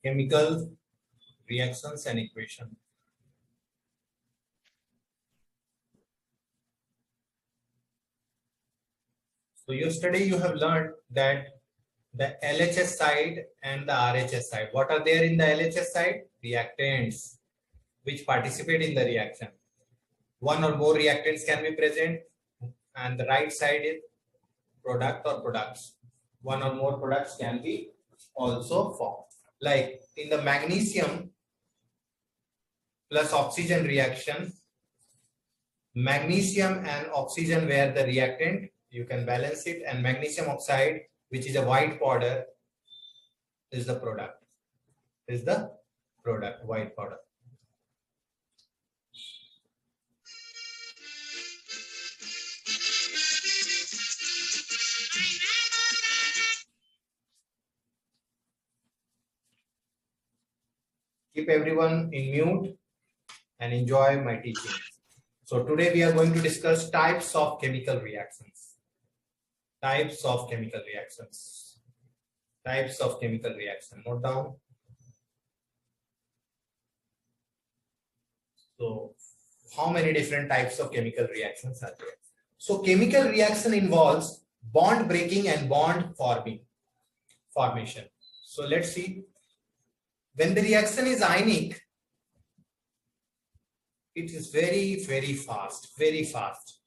chemical reactions and equation. So yesterday you have learned that the LHS side and the RHS side. What are there in the LHS side? Reactants which participate in the reaction. One or more reactants can be present, and the right side is product or products. One or more products can be also formed. Like in the magnesium plus oxygen reaction, magnesium and oxygen were the reactant, you can balance it, and magnesium oxide, which is a white powder, is the product. White powder. Keep everyone in mute and enjoy my teaching. So today we are going to discuss types of chemical reactions. Types of chemical reactions. Types of chemical reaction. Note down. So how many different types of chemical reactions are there? So chemical reaction involves bond breaking and bond formation. So let's see. When the reaction is ionic, it is very, very fast, very fast.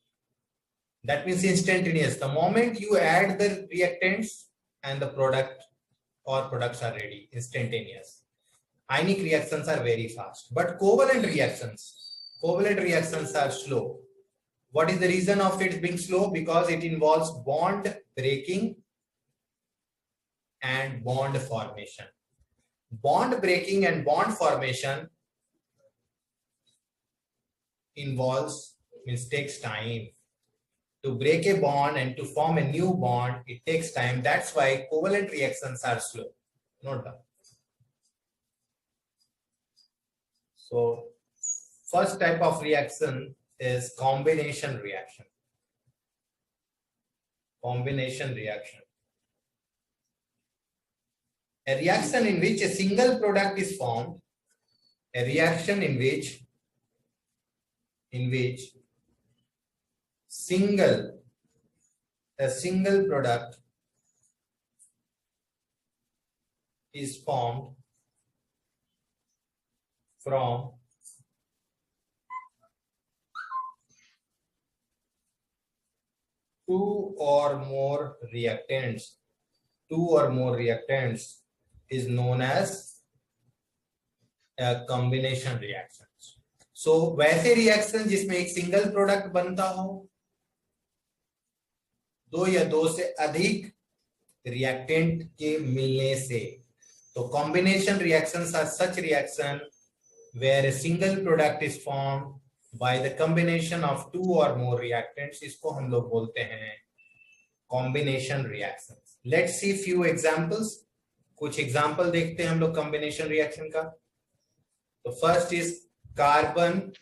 That means instantaneous. The moment you add the reactants and the product or products are ready, instantaneous. Ionic reactions are very fast, but covalent reactions are slow. What is the reason of it being slow? Because it involves bond breaking and bond formation. Bond breaking and bond formation takes time. To break a bond and to form a new bond, it takes time. That's why covalent reactions are slow. Note down. So first type of reaction is combination reaction. Combination reaction. A reaction in which a single product is formed. A reaction in which a single product is formed from two or more reactants. Two or more reactants is known as a combination reaction. So वैसे reaction जिसमें एक single product बनता हो, दो या दो से अधिक रिएक्टेंट के मिलने से, तो combination reactions are such reaction where a single product is formed by the combination of two or more reactants. इसको हम लोग बोलते हैं combination reactions. Let's see few examples. कुछ एग्जाम्पल देखते हैं हम लोग combination reaction का. तो first is carbon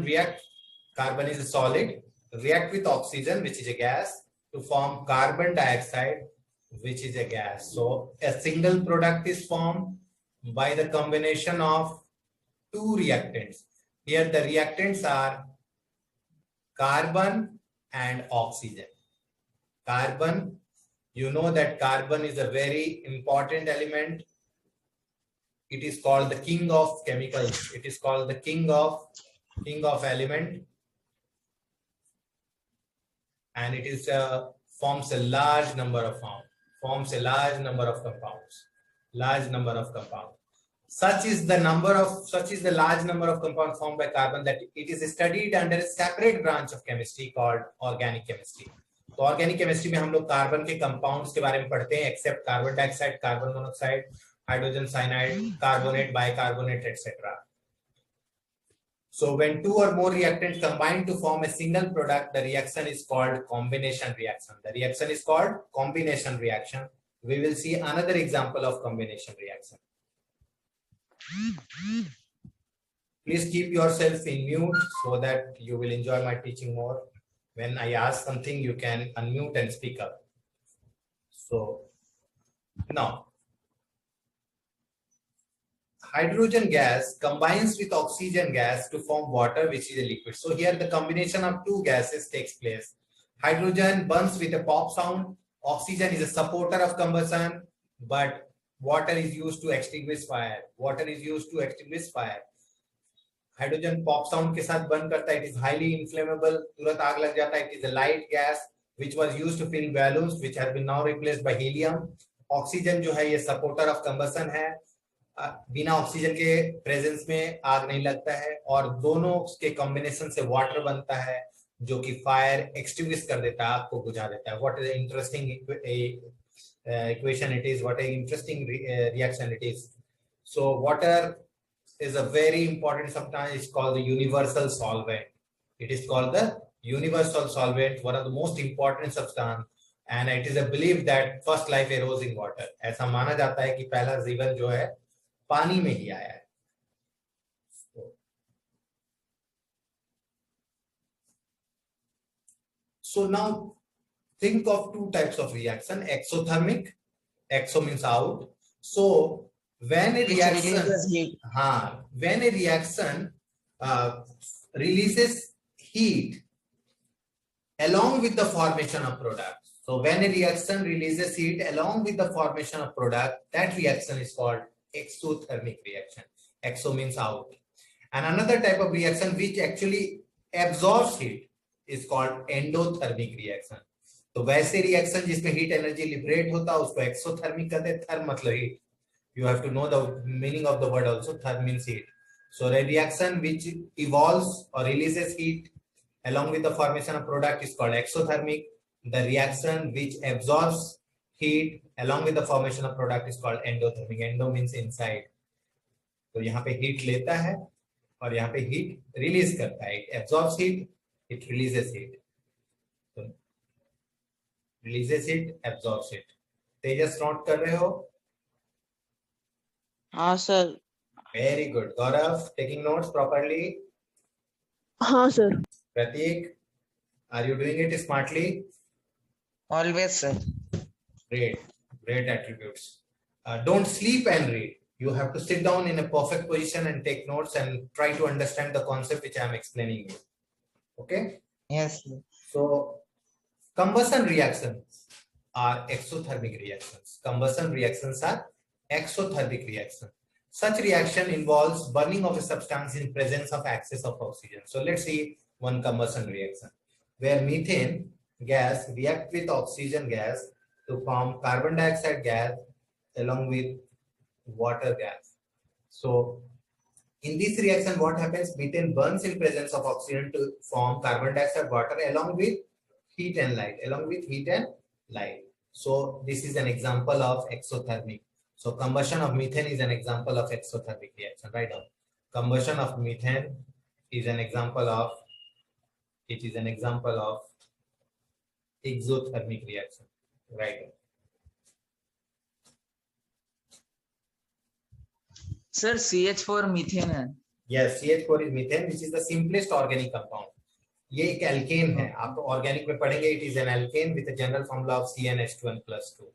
react. Carbon is a solid, react with oxygen, which is a gas, to form carbon dioxide, which is a gas. So a single product is formed by the combination of two reactants. Here the reactants are carbon and oxygen. Carbon, you know that carbon is a very important element. It is called the king of chemicals. It is called the king of element, and it is forms a large number of compounds. Such is the large number of compounds formed by carbon that it is studied under a separate branch of chemistry called organic chemistry. तो organic chemistry में हम लोग carbon के compounds के बारे में पढ़ते हैं, except carbon dioxide, carbon monoxide, hydrogen cyanide, carbonate, bicarbonate, etc. So when two or more reactants combine to form a single product, the reaction is called combination reaction. The reaction is called combination reaction. We will see another example of combination reaction. Please keep yourself in mute so that you will enjoy my teaching more. When I ask something, you can unmute and speak up. So now, hydrogen gas combines with oxygen gas to form water, which is a liquid. So here the combination of two gases takes place. Hydrogen burns with a pop sound. Oxygen is a supporter of combustion, but water is used to extinguish fire. Water is used to extinguish fire. Hydrogen pop sound के साथ burn करता है. It is highly inflammable, तुरंत आग लग जाता है. It is a light gas which was used to fill balloons, which has been now replaced by helium. Oxygen जो है ये सपोर्टर ऑफ कंबशन है. बिना ऑक्सीजन के प्रेजेंस में आग नहीं लगता है, और दोनों के कॉम्बिनेशन से वाटर बनता है जो कि फायर एक्सटिंग्विश कर देता है, आग को बुझा देता है. What is interesting equation it is, what is interesting reaction it is. So water is a very important substance. It's called the universal solvent. It is called the universal solvent, one of the most important substance, and it is a belief that first life arose in water. ऐसा माना जाता है कि पहला जीवन जो है पानी में ही आया है. So now think of two types of reaction: exothermic. Exo means out. So when a reaction, when a reaction releases heat along with the formation of product. So when a reaction releases heat along with the formation of product, that reaction is called exothermic reaction. Exo means out. And another type of reaction which actually absorbs heat is called endothermic reaction. तो वैसे reaction जिसमें heat energy liberate होता है उसको exothermic कहते हैं. Therm मतलब heat. You have to know the meaning of the word also. Therm means heat. So a reaction which evolves or releases heat along with the formation of product is called exothermic. The reaction which absorbs heat along with the formation of product is called endothermic. Endo means inside. तो यहाँ पे heat लेता है और यहाँ पे heat release करता है. It absorbs heat, it releases heat. So, releases heat, absorbs heat. Tejas note कर रहे हो? हाँ sir. Very good. Gaurav, taking notes properly? हाँ sir. Pratik, are you doing it smartly? Always sir. Great, great attributes. Don't sleep and read. You have to sit down in a perfect position and take notes and try to understand the concept which I am explaining you. Okay? Yes sir. So, combustion reactions are exothermic reactions. Combustion reactions are exothermic reaction. Such reaction involves burning of a substance in presence of excess of oxygen. So let's see one combustion reaction where methane gas react with oxygen gas to form carbon dioxide gas along with water gas. So in this reaction what happens? Methane burns in presence of oxygen to form carbon dioxide water along with heat and light. So this is an example of exothermic. So combustion of methane is an example of exothermic reaction. Right down. Combustion of methane is an example of, it is an example of exothermic reaction. Right down. Sir, CH4 methane है. Yes, CH4 is methane, which is the simplest organic compound. ये एक alkane है. आप organic में पढ़ेंगे. It is an alkane with a general formula of CnH2n+2.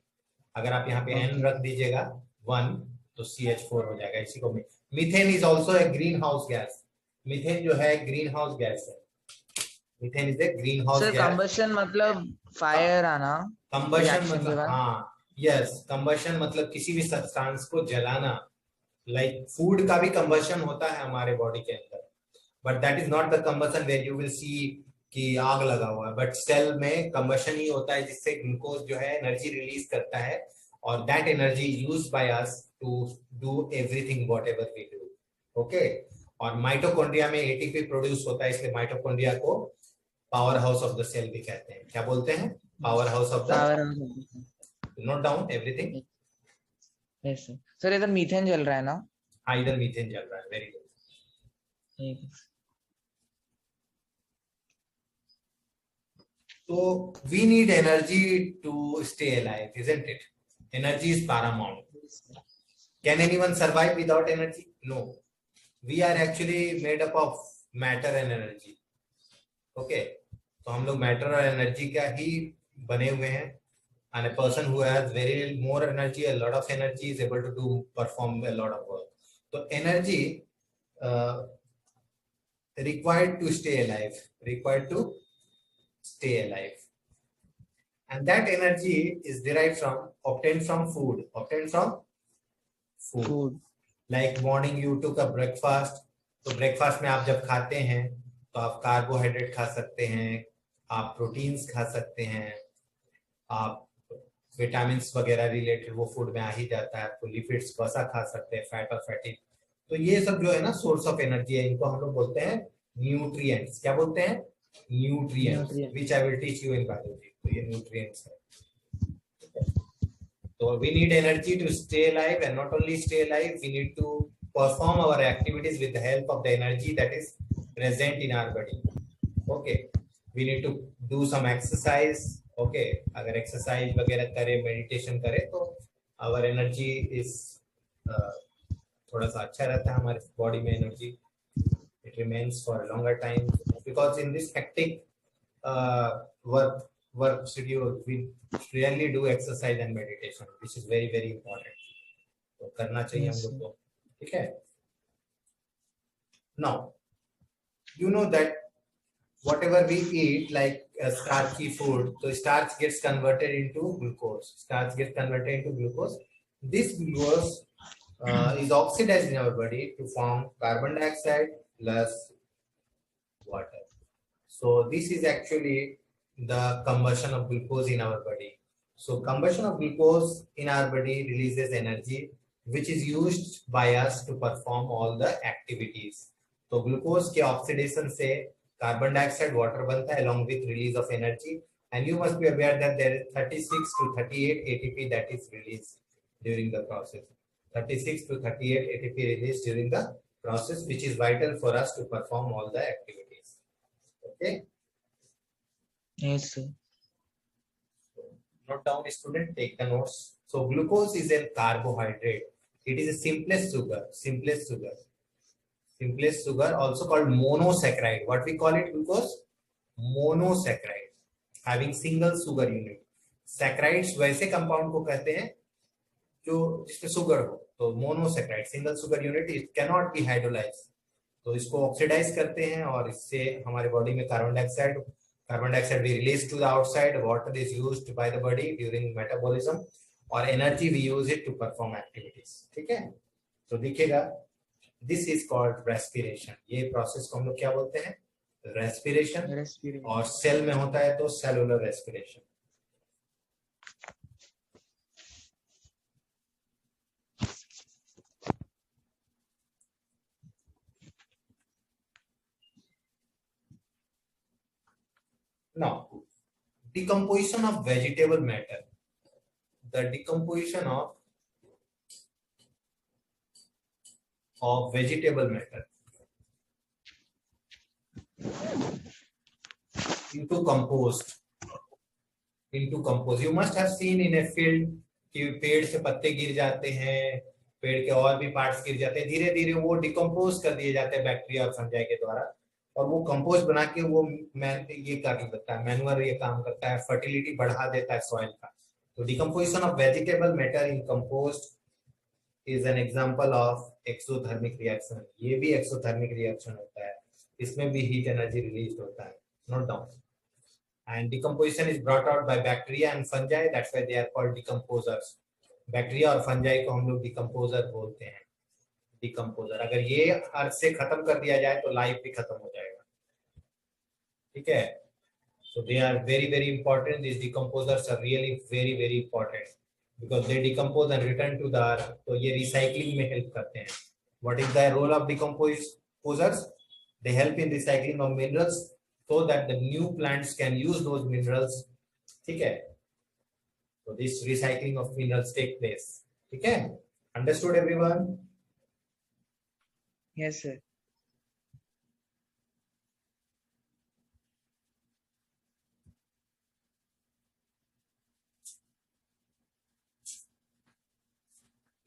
अगर आप यहाँ पे N रख दीजिएगा 1 तो CH4 हो जाएगा. इसी को methane is also a green house gas. Methane जो है ग्रीन हाउस गैस है. Methane is a green house gas. Combustion मतलब फायर आना. कंबशन मतलब हाँ, यस, कंबशन मतलब किसी भी सब्सटेंस को जलाना. लाइक फूड का भी कंबशन होता है हमारे बॉडी के अंदर, but that is not the combustion where you will see कि आग लगा हुआ है. बट सेल में कंबशन ही होता है जिससे ग्लूकोज जो है एनर्जी रिलीज करता है, और that energy used by us to do everything whatever we do. Okay. और माइटोकॉन्ड्रिया में एटीपी प्रोड्यूस होता है, इसलिए माइटोकॉन्ड्रिया को power house of the cell भी कहते हैं. क्या बोलते हैं? Power house of the. Note down everything. Yes sir. Sir इधर मीथेन जल रहा है ना? हाँ, इधर मीथेन जल रहा है. Very good. So we need energy to stay alive, isn't it? Energy is paramount. Can anyone survive without energy? No. We are actually made up of matter and energy. Okay. तो हम लोग matter और energy का ही बने हुए हैं. And a person who has very more energy, a lot of energy, is able to perform a lot of work. तो energy required to stay alive, required to stay alive, and that energy is derived from, obtained from food, obtained from food. Like morning you took a breakfast, तो breakfast में आप जब खाते हैं तो आप carbohydrate खा सकते हैं, आप प्रोटीन्स खा सकते हैं, आप विटामिन वगैरह रिलेटेड वो फूड में आ ही जाता है, आपको लिपिड्स वसा खा सकते हैं, फैट और फैटी। तो ये सब जो है ना सोर्स ऑफ एनर्जी है, इनको हम लोग बोलते हैं न्यूट्रिएंट्स। क्या बोलते हैं? Nutrients, which I will teach you in biology. तो ये न्यूट्रिएंट्स है। So we need energy to stay alive, and not only stay alive, we need to perform our activities with the help of the energy that is present in our body. Okay, we need to do some exercise. Okay, अगर exercise वगैरह करें, meditation करें तो our energy is थोड़ा सा अच्छा रहता है, हमारे body में energy it remains for a longer time, because in this hectic work schedule we rarely do exercise and meditation, which is very very important. तो करना चाहिए हम लोग को, ठीक है? Now you know that whatever we eat, like starchy food, so starch gets converted into glucose. Starch gets converted into glucose. This glucose is oxidized in our body to form carbon dioxide plus water. So this is actually the combustion of glucose in our body. So combustion of glucose in our body releases energy, which is used by us to perform all the activities. तो glucose के oxidation से carbon dioxide water बनता है along with release of energy, and you must be aware that there is 36 to 38 ATP that is released during the process. 36 to 38 ATP released during the process, which is vital for us to perform all the activities. Okay? Yes, sir. Note down, student, take the notes. So glucose is a carbohydrate. It is a simplest sugar, also called monosaccharide. What we call it? Glucose? Monosaccharide, having single sugar unit. Saccharides वैसे compound को कहते हैं जो जिसमें sugar हो, तो monosaccharide, single sugar unit, it cannot be hydrolyse. तो इसको ऑक्सीडाइज करते हैं और इससे हमारे बॉडी में कार्बन डाइऑक्साइड भी release to the outside, water is used by the body during metabolism, और energy we use it to perform activities. ठीक है, तो दिखेगा दिस इज कॉल्ड रेस्पिरेशन। ये प्रोसेस को हम लोग क्या बोलते हैं? रेस्पिरेशन। और सेल में होता है तो cellular respiration. Now, decomposition of vegetable matter. The decomposition of vegetable matter into compost. You must have seen in a field कि पेड़ से पत्ते गिर जाते हैं, पेड़ के और भी पार्ट्स गिर जाते हैं, धीरे धीरे वो डिकम्पोज कर दिए जाते हैं बैक्टीरिया और फंजाई के द्वारा, और वो कंपोस्ट बना के वो ये कर देता है, मैन्युअर ये काम करता है, फर्टिलिटी बढ़ा देता है सॉइल का। तो decomposition of vegetable matter in compost is an example of exothermic reaction. ये भी एक्सोथर्मिक रिएक्शन होता है, इसमें भी हीट एनर्जी रिलीज होता है। Note down. And decomposition is brought out by bacteria and fungi. That's why they are called decomposers. Bacteria और fungi को हम लोग डिकम्पोजर बोलते हैं। डिकम्पोजर, अगर ये अर्थ से खत्म कर दिया जाए तो लाइफ भी खत्म हो जाएगा। ठीक है, so they are very very important. These decomposers are really very very important because they decompose and return to the earth. तो ये recycling में help करते हैं। What is the role of decomposers? They help in recycling of minerals so that the new plants can use those minerals. ठीक है, so this recycling of minerals take place. ठीक है, understood everyone? Yes, sir.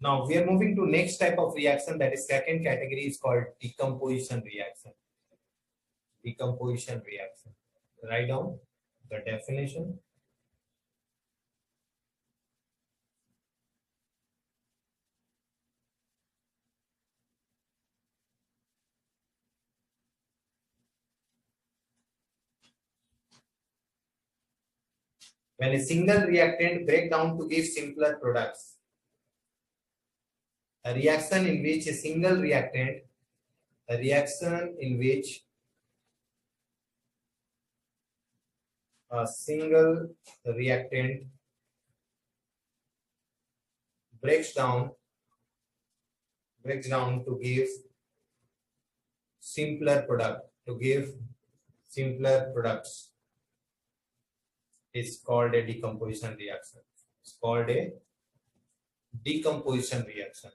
Now we are moving to next type of reaction, that is second category, is called decomposition reaction. Decomposition reaction. Write down the definition. when a single reactant break down to give simpler products. A reaction in which a single reactant, a reaction in which a single reactant breaks down to give simpler products is called a decomposition reaction. It's called a decomposition reaction.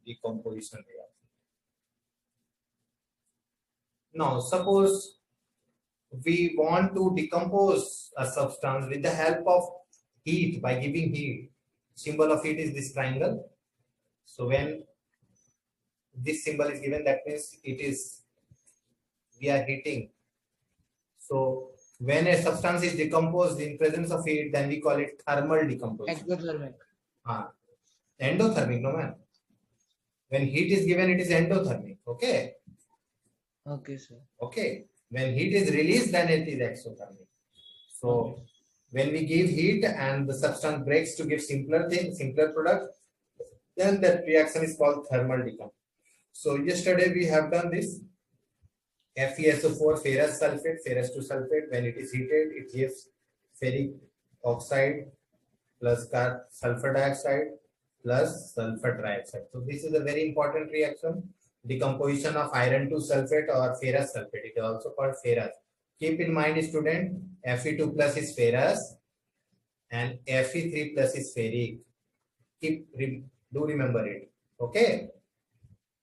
Decomposition reaction. Now, suppose we want to decompose a substance with the help of heat, by giving heat. Symbol of heat is this triangle. So when this symbol is given, that means we are heating. So when a substance is decomposed in presence of heat, then we call it thermal decomposition. Exothermic. Endothermic, no man. When heat is given, it is endothermic. Okay. Okay, sir. Okay. When heat is released, then it is exothermic. So when we give heat and the substance breaks to give simpler product, then that reaction is called thermal decomposition. So yesterday we have done this. FeSO4, ferrous sulfate, ferrous to sulfate. When it is heated, it gives ferric oxide plus sulfur dioxide plus sulfur trioxide. So this is a very important reaction. Decomposition of iron to sulfate or ferrous sulfate. It is also called ferrous. Keep in mind, student, Fe2 plus is ferrous and Fe3 plus is ferric. Do remember it. Okay.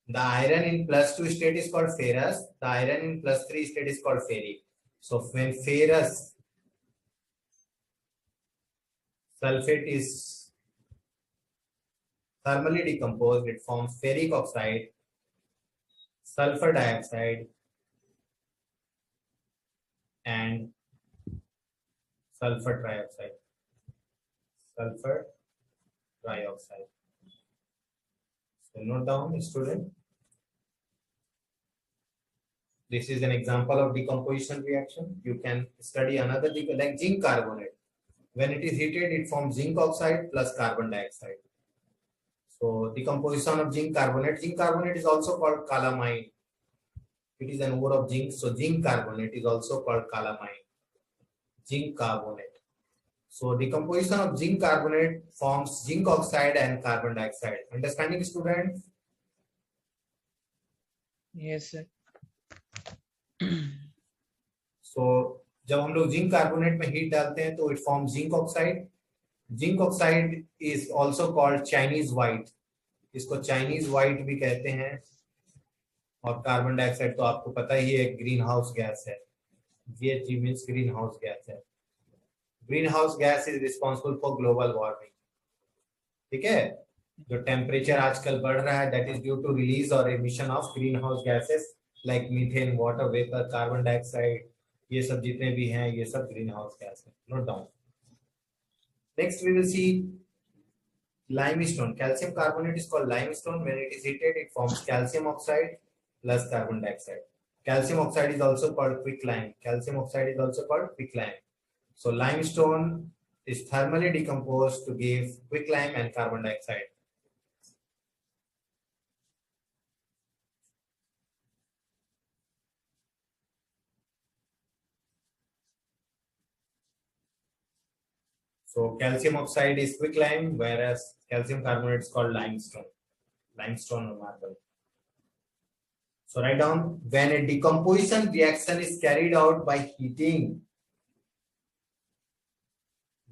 The iron in +2 state is called ferrous. The iron in +3 state is called ferric. So when ferrous sulfate is thermally decomposed, it forms ferric oxide, sulfur dioxide, and sulfur trioxide. So note down, student. This is an example of decomposition reaction. You can study another like zinc carbonate. When it is heated, it forms zinc oxide plus carbon dioxide. So decomposition of zinc carbonate. Zinc carbonate is also called calamine. It is an ore of zinc. So zinc carbonate is also called calamine. Zinc carbonate. So decomposition of zinc carbonate forms zinc oxide and carbon dioxide. Understanding, students? Yes, sir. So जब हम लोग zinc carbonate में heat डालते हैं तो it form zinc oxide. Zinc oxide is also called Chinese white. इसको Chinese white भी कहते हैं. और कार्बन डाइऑक्साइड तो आपको पता ही है ग्रीन हाउस गैस है. GHG means green house gas है. Green house gas is responsible for global warming. ठीक है. जो टेम्परेचर आजकल बढ़ रहा है that is due to release और emission of green house gases like methane, water vapour, carbon dioxide. ये सब जितने भी हैं ये सब ग्रीन हाउस गैस है. Note down. Next we will see limestone. Calcium carbonate is called limestone. When it is heated, it forms calcium oxide plus carbon dioxide. Calcium oxide is also called quicklime. So limestone is thermally decomposed to give quicklime and carbon dioxide. So calcium oxide is quicklime, whereas calcium carbonate is called limestone or marble. So write down, when a decomposition reaction is carried out by heating,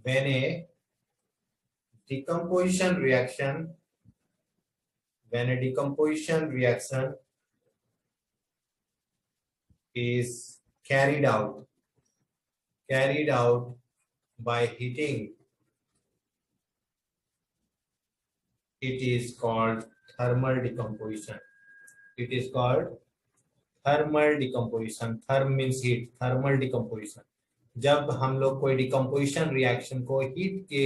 when a decomposition reaction is carried out by heating, it is called thermal decomposition. Therm means heat. Thermal decomposition. जब हम लोग कोई decomposition reaction को heat के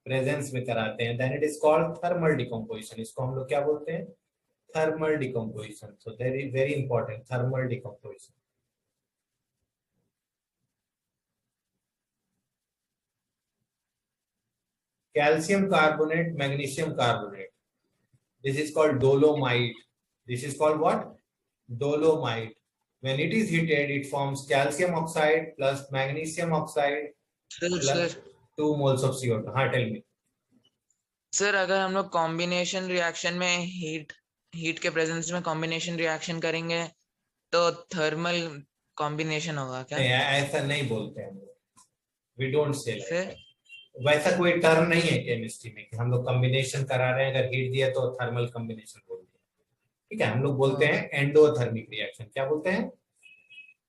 presence में कराते हैं then it is called thermal decomposition. इसको हम लोग क्या बोलते हैं? Thermal decomposition. So that is very important. Thermal decomposition. calcium carbonate, magnesium carbonate. This is called dolomite. This is called what? Dolomite. When it is heated, it forms calcium oxide plus magnesium oxide plus 2 moles of CO2. हाँ, tell me. Sir अगर हम लोग combination reaction में heat के presence में combination reaction करेंगे तो thermal combination होगा क्या? नहीं, ऐसा नहीं बोलते हैं, वी डोंट से लाइक फिर दैट। वैसा कोई टर्म नहीं है केमिस्ट्री में कि हम लोग कॉम्बिनेशन करा रहे हैं, अगर हीट दिया तो थर्मल कॉम्बिनेशन बोलते हैं। ठीक है, हम लोग बोलते हैं एंडोथर्मिक रिएक्शन। क्या बोलते हैं?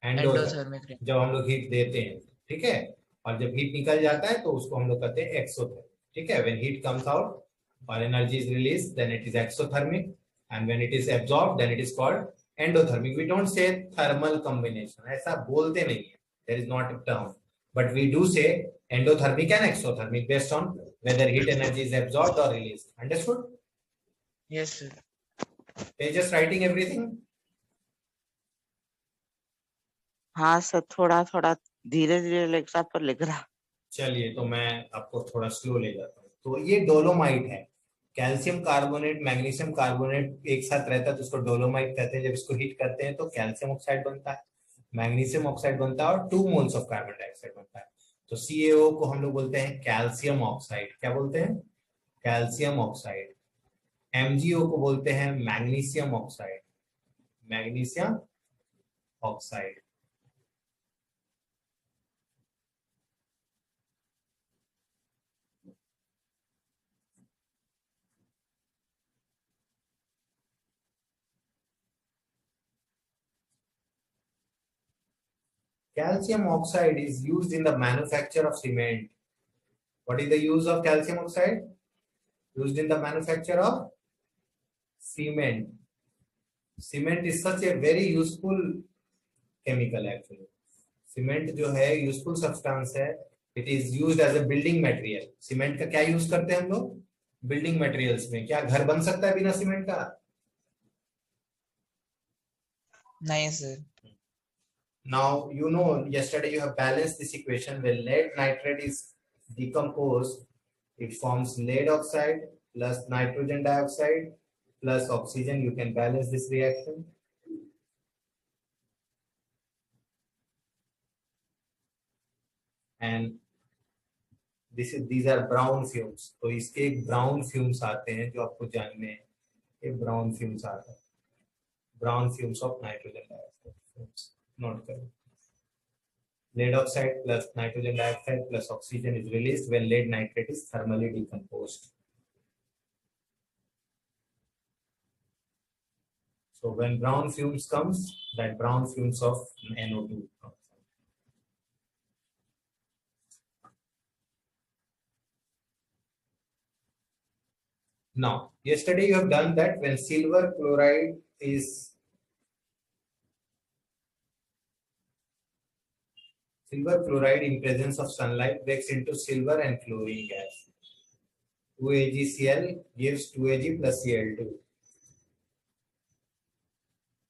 एंडोथर्मिक। जब हम लोग हीट देते हैं, ठीक है, और जब हीट निकल जाता है तो उसको हम लोग कहते हैं एक्सोथर्मिक। ठीक है, व्हेन हीट कम्स आउट और energy is release then it is exothermic, and when it is absorb then it is called endothermic. We don't say thermal combination, ऐसा बोलते नहीं है, there is not a term, but we do say endothermic and exothermic based on whether heat energy is absorbed or released. Understood? Yes sir. They're just writing everything. हाँ sir, थोड़ा थोड़ा धीरे धीरे lecture पर लिख रहा। चलिए, तो मैं आपको थोड़ा स्लो ले जाता हूँ। तो ये डोलोमाइट है। कैल्शियम कार्बोनेट, मैग्नीशियम कार्बोनेट एक साथ रहता है तो उसको डोलोमाइट कहते हैं। जब इसको हीट करते हैं तो कैल्शियम ऑक्साइड बनता है, मैग्नीशियम ऑक्साइड बनता है और 2 मोल्स ऑफ कार्बन डाइऑक्साइड बनता है। तो CaO को हम लोग बोलते हैं कैल्शियम ऑक्साइड। क्या बोलते हैं? Calcium oxide. MgO को बोलते हैं magnesium oxide, magnesium oxide. Calcium oxide is used in the manufacture of cement. What is the use of calcium oxide? Used in the manufacture of cement. Cement is such a very useful chemical actually. Cement जो है useful substance है. It is used as a building material. Cement का क्या use करते हैं हम लोग? Building materials में। क्या घर बन सकता है बिना सीमेंट का? नहीं sir. Now you know yesterday you have balanced this equation. When lead nitrate is decomposed, it forms lead oxide plus nitrogen dioxide plus oxygen. You can balance this reaction. And these are brown fumes. तो इसके brown fumes आते हैं जो आपको जानने हैं। ये brown fumes आते हैं, brown fumes of nitrogen dioxide. Note करें, lead oxide plus nitrogen dioxide plus oxygen is released when lead nitrate is thermally decomposed. So when brown fumes comes, that brown fumes of NO2 comes. Now, yesterday you have done that when silver chloride in presence of sunlight breaks into silver and chlorine gas. 2AgCl gives 2Ag plus Cl2.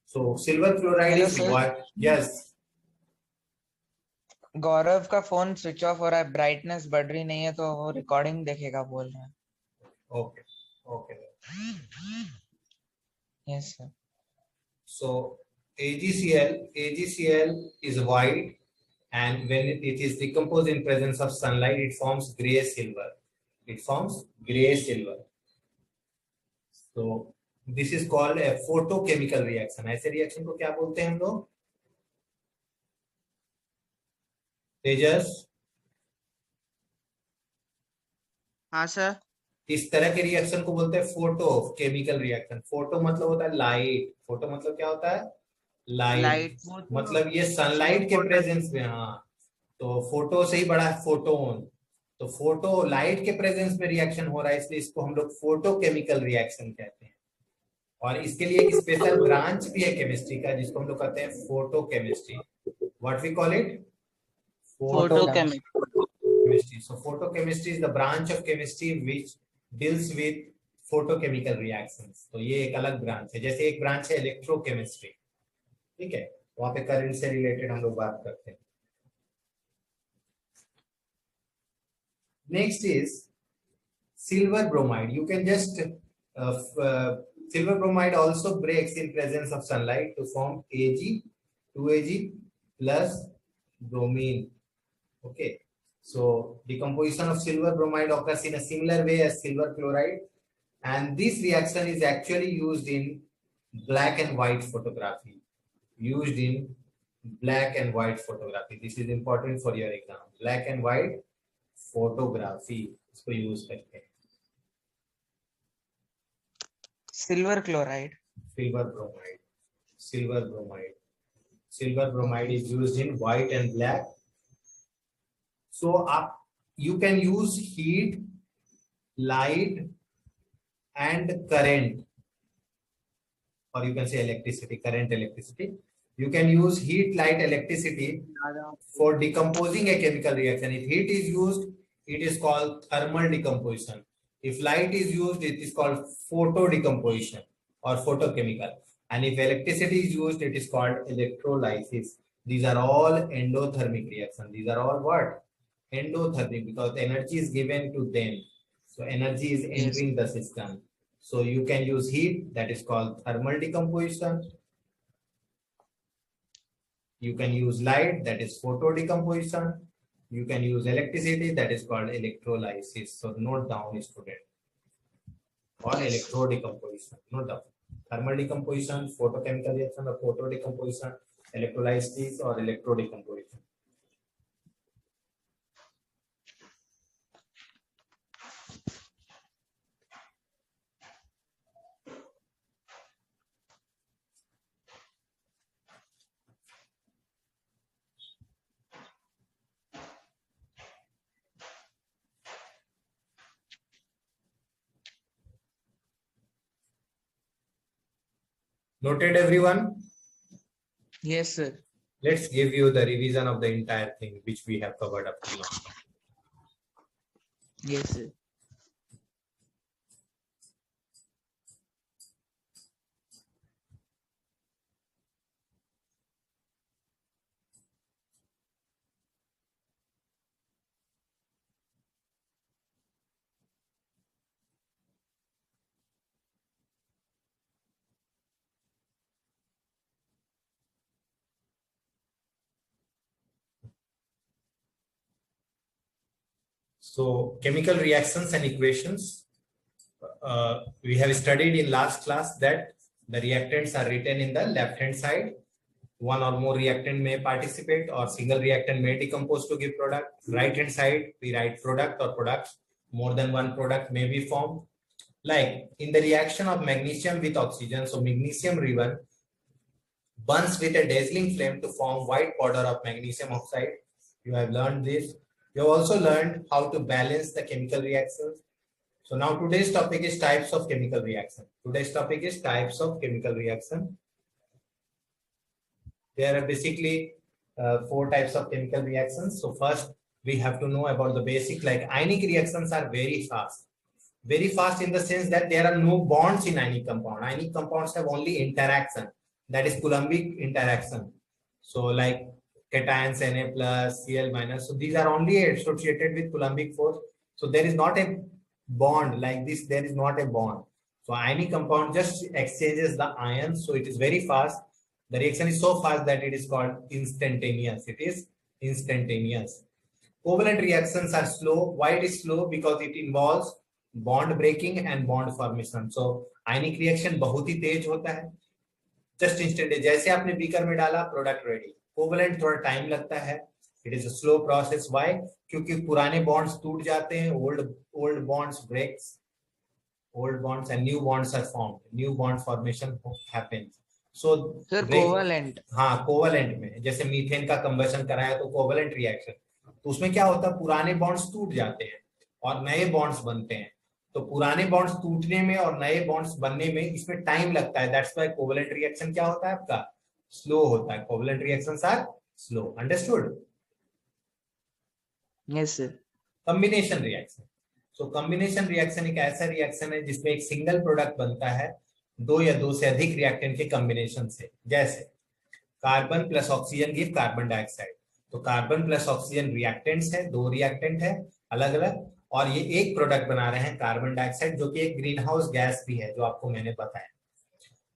So silver chloride Hello, is sir. what? Yes. गौरव का phone switch off हो रहा है, brightness बढ़ रही नहीं है तो वो रिकॉर्डिंग देखेगा बोल रहा है। Okay. Okay. Yes sir. So AgCl is white, and when it is decomposed in presence of sunlight, it forms gray silver. It forms gray silver. So this is called a photochemical reaction. ऐसे reaction को क्या बोलते हैं हम लोग? तेजस, हाँ sir. इस तरह के रिएक्शन को बोलते हैं फोटो केमिकल रिएक्शन। फोटो मतलब होता है लाइट। फोटो मतलब क्या होता है? लाइट। मतलब ये सनलाइट के प्रेजेंस में। हाँ, तो फोटो से ही बड़ा है फोटोन। तो फोटो लाइट के प्रेजेंस में रिएक्शन हो रहा है, इसलिए इसको हम लोग फोटो केमिकल रिएक्शन कहते हैं। और इसके लिए एक स्पेशल ब्रांच भी है केमिस्ट्री का जिसको हम लोग कहते हैं photo chemistry. What we call it? Chemistry. So photochemistry is the branch of chemistry which deals with photochemical reactions. तो ये एक अलग ब्रांच है, जैसे एक ब्रांच है इलेक्ट्रोकेमिस्ट्री। ठीक है, वहां पे करंट से रिलेटेड हम लोग बात करते हैं। Next is silver bromide. You can just silver bromide also breaks in presence of sunlight to form Ag, 2Ag plus bromine. Okay, so decomposition of silver bromide occurs in a similar way as silver chloride, and this reaction is actually used in black and white photography. Used in black and white photography. This is important for your exam. Black and white photography इसको use करते हैं. Silver chloride. Silver bromide. Silver bromide. Silver bromide is used in white and black. So you can use heat, light, and current, or you can say electricity, current, electricity. You can use heat, light, electricity for decomposing a chemical reaction. If heat is used, it is called thermal decomposition. If light is used, it is called photo decomposition or photochemical. And if electricity is used, it is called electrolysis. These are all endothermic reactions. These are all what? Endothermic, because energy is given to them. So energy is entering the system. So you can use heat, that is called thermal decomposition. You can use light, that is photo decomposition. You can use electricity, that is called electrolysis. So note down, student. Or electro decomposition. Note down. Thermal decomposition, photochemical reaction, or photo decomposition, electrolysis, or electro decomposition. Noted, everyone? Yes, sir. Let's give you the revision of the entire thing which we have covered up to now. Yes, sir. So chemical reactions and equations. We have studied in last class that the reactants are written in the left hand side. One or more reactant may participate, or single reactant may decompose to give product. Right hand side, we write product or products. More than one product may be formed. Like in the reaction of magnesium with oxygen, so magnesium ribbon burns with a dazzling flame to form white powder of magnesium oxide. You have learned this. You have also learned how to balance the chemical reactions. So now today's topic is types of chemical reaction. Today's topic is types of chemical reaction. There are basically 4 types of chemical reactions. So first we have to know about the basic, like ionic reactions are very fast. Very fast in the sense that there are no bonds in ionic compound. Ionic compounds have only interaction, that is Coulombic interaction. So like cations Na plus, Cl minus. So these are only associated with Coulombic force. So there is not a bond like this. There is not a bond. So ionic compound just exchanges the ions. So it is very fast. The reaction is so fast that it is called instantaneous. It is instantaneous. Covalent reactions are slow. Why it is slow? Because it involves bond breaking and bond formation. So ionic reaction बहुत ही तेज होता है. Just instant. जैसे आपने beaker में डाला, product ready. Covalent थोड़ा time लगता है. It is a slow process. Why? क्योंकि पुराने bonds टूट जाते हैं. Old bonds breaks. Old bonds and new bonds are formed. New bond formation happens. So Sir, covalent. हाँ, covalent में जैसे मीथेन का combustion कराया तो covalent reaction. तो उसमें क्या होता है, पुराने bonds टूट जाते हैं और नए bonds बनते हैं. तो पुराने bonds टूटने में और नए bonds बनने में इसमें टाइम लगता है. That's why covalent reaction क्या होता है आपका, slow होता है. Covalent reactions are slow. Understood? Yes, sir. Combination reaction. So combination reaction एक ऐसा reaction है जिसमें एक single product बनता है 2 या 2 से अधिक reactant के combination से. जैसे carbon plus oxygen give carbon dioxide. तो कार्बन प्लस ऑक्सीजन रिएक्टेंट्स है, 2 रिएक्टेंट है अलग अलग, और ये एक प्रोडक्ट बना रहे हैं कार्बन डाइऑक्साइड, जो कि एक ग्रीन हाउस गैस भी है जो आपको मैंने बताया।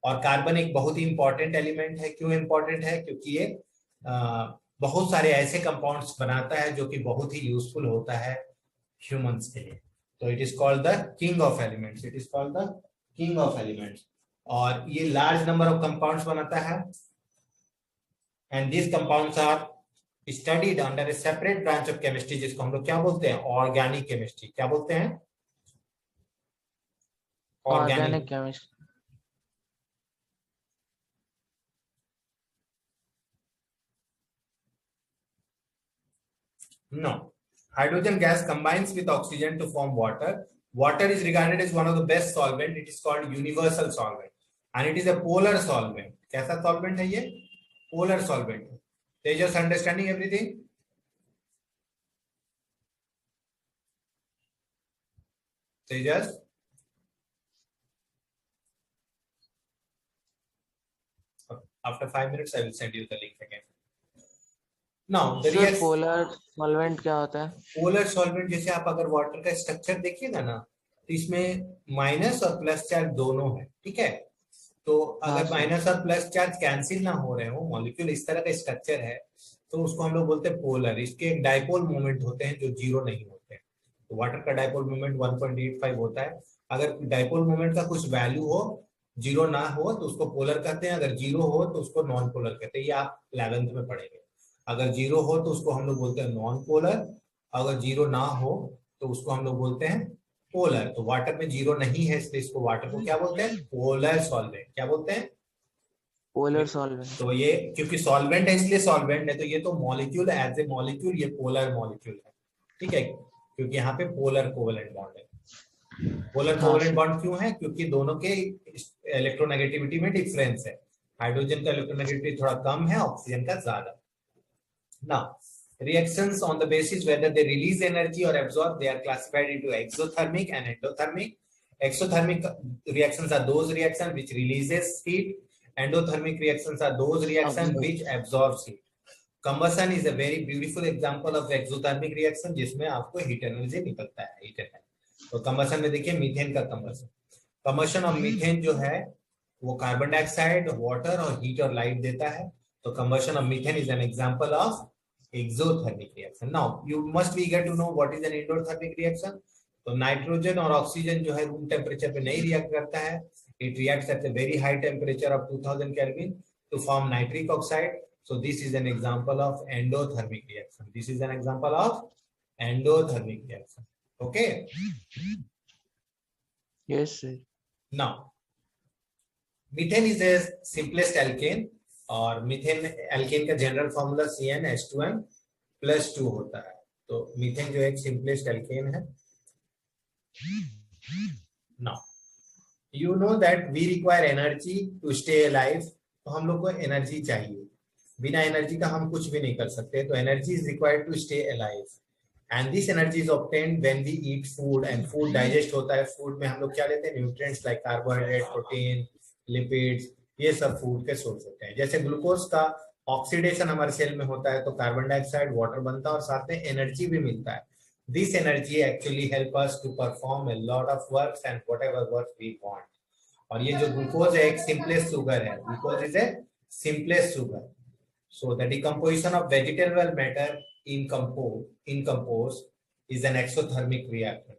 और कार्बन एक बहुत ही इंपॉर्टेंट एलिमेंट है। क्यों इंपॉर्टेंट है? क्योंकि ये बहुत सारे ऐसे कंपाउंड्स बनाता है जो कि बहुत ही यूजफुल होता है ह्यूमंस के लिए। तो it is called the king of elements, it is called the king of elements. और ये लार्ज नंबर ऑफ कंपाउंड्स बनाता है, and this compounds are studied under a separate branch of chemistry, जिसको हम लोग क्या बोलते हैं? Organic chemistry. क्या बोलते हैं? Organic chemistry. No. Hydrogen gas combines with oxygen to form water. Water is regarded as one of the best solvent. It is called universal solvent, and it is a polar solvent. कैसा solvent है ये? Polar solvent. Tejas, understanding everything? Tejas? After 5 minutes, I will send you the link again. Now, the sir polar solvent क्या होता है? Polar solvent, जैसे आप अगर water का स्ट्रक्चर देखिएगा ना, तो इसमें माइनस और प्लस चार्ज दोनों है, ठीक है? तो अगर माइनस और प्लस चार्ज कैंसिल ना हो रहे हो, मॉलिक्यूल इस तरह का स्ट्रक्चर है, तो उसको हम लोग बोलते हैं पोलर। इसके एक डाइपोल मोमेंट होते हैं जो जीरो नहीं होते हैं। तो वाटर का डाइपोल मोमेंट 1.85 होता है। अगर डाइपोल मोमेंट का कुछ वैल्यू हो, जीरो ना हो, तो उसको पोलर कहते हैं। अगर जीरो हो तो उसको नॉन पोलर कहते हैं। ये आप 11th में पढ़ेंगे। अगर जीरो हो तो उसको हम लोग बोलते हैं नॉन पोलर, अगर जीरो ना हो तो उसको हम लोग बोलते हैं पोलर। तो वाटर में जीरो नहीं है, इसलिए इसको वाटर को क्या बोलते हैं? Polar solvent. क्या बोलते हैं? Polar solvent. तो ये क्योंकि सॉल्वेंट है इसलिए सॉल्वेंट है, तो ये तो मॉलिक्यूल एज ए मॉलिक्यूल ये पोलर मॉलिक्यूल है, ठीक है? क्योंकि यहाँ पे पोलर कोवेलेंट बॉन्ड है। पोलर कोवेलेंट बॉन्ड क्यों है? क्योंकि दोनों के इलेक्ट्रोनेगेटिविटी में डिफरेंस है। हाइड्रोजन का इलेक्ट्रोनेगेटिविटी थोड़ा कम है, ऑक्सीजन का ज्यादा। Now, reactions on the basis whether they release energy or absorb, they are classified into exothermic and endothermic. Exothermic reactions are those reactions which releases heat. Endothermic reactions are those reactions which absorbs heat. Combustion is a very beautiful example of exothermic reaction, जिसमें आपको heat energy निकलता है, heat energy। तो combustion में देखिए methane का combustion of methane जो है वो कार्बन डाइऑक्साइड, वाटर और हीट और लाइट देता है। So combustion of methane is an example of exothermic reaction. Now you must be eager to know what is an endothermic reaction. तो nitrogen और oxygen जो है रूम टेम्परेचर पे नहीं रिएक्ट करता है, it reacts at a very high temperature of 2000 Kelvin to form nitric oxide. So this is an example of endothermic reaction. This is an example of endothermic reaction. Okay? Yes sir. Now methane is the simplest alkane, और methane alkane का general formula CnH2n+2 होता है। तो methane जो एक simplest alkane है। Now you know that we require energy to stay alive. तो हम लोग को एनर्जी चाहिए, बिना एनर्जी का हम कुछ भी नहीं कर सकते। तो energy is required to stay alive, and this energy is obtained when we eat food, and food digest होता है। फूड में हम लोग क्या लेते हैं? Nutrients like carbohydrate, protein, lipids, ये सब फूड के सोर्स होते हैं। जैसे ग्लूकोज का ऑक्सीडेशन हमारे सेल में होता है तो कार्बन डाइऑक्साइड, वाटर बनता है और साथ में एनर्जी भी मिलता है। This energy actually help us to perform a lot of works and whatever work we want. और ये जो ग्लूकोज है एक सिंपलेस्ट शुगर है। Glucose is a simplest sugar. So the decomposition of vegetable matter in compose is an exothermic reaction.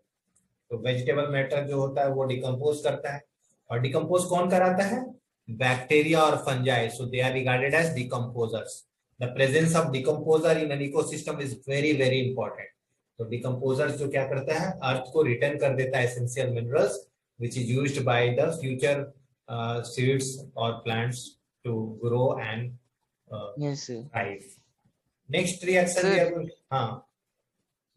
तो vegetable matter जो होता है वो डिकम्पोज करता है, और डिकम्पोज कौन कराता है? Bacteria or fungi. So they are regarded as decomposers. The presence of decomposer in an ecosystem is very very important. तो decomposers जो क्या करता है? अर्थ को रिटर्न कर देता है essential minerals which is used by the future seeds or plants to grow and yes sir. thrive. Next reaction we are going. हाँ,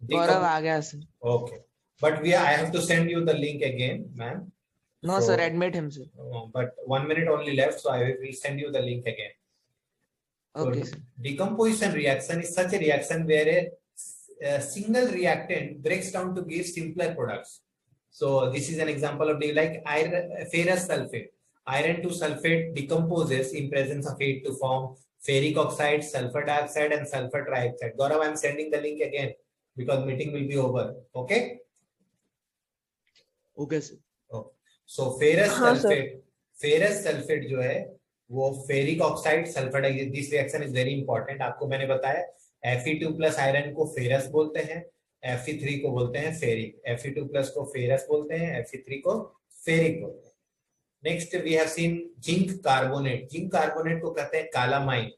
गौरव आ गया sir. Okay, but I have to send you the link again, ma'am. No So, sir, admit him sir. But 1 minute only left, so I will send you the link again. Okay So, sir. decomposition reaction is such a reaction where a single reactant breaks down to give simpler products. So this is an example of like ferrous sulfate. Iron to sulfate decomposes in presence of heat to form ferric oxide, sulfur dioxide, and sulfur trioxide. Gaurav, I am sending the link again because meeting will be over. Okay. Okay sir. So ferrous हाँ, sir. Sulphate जो है वो ferric oxide sulphate, this reaction is very important. आपको मैंने बताया Fe2+ iron को ferrous बोलते हैं, Fe3 को बोलते हैं फेरिक। Fe2+ को फेरस बोलते हैं, Fe3 को फेरिक बोलते हैं। Next we have seen zinc carbonate. Zinc carbonate को कहते हैं कालामाइन।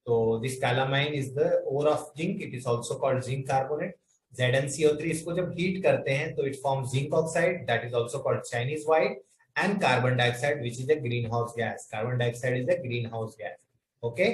तो this calamine is the ore of zinc, it is also called zinc carbonate. ZnCO3 इसको जब हीट करते हैं तो it forms zinc oxide, that is also called Chinese white, and carbon dioxide, which is a greenhouse gas. Carbon dioxide is a greenhouse gas. Okay.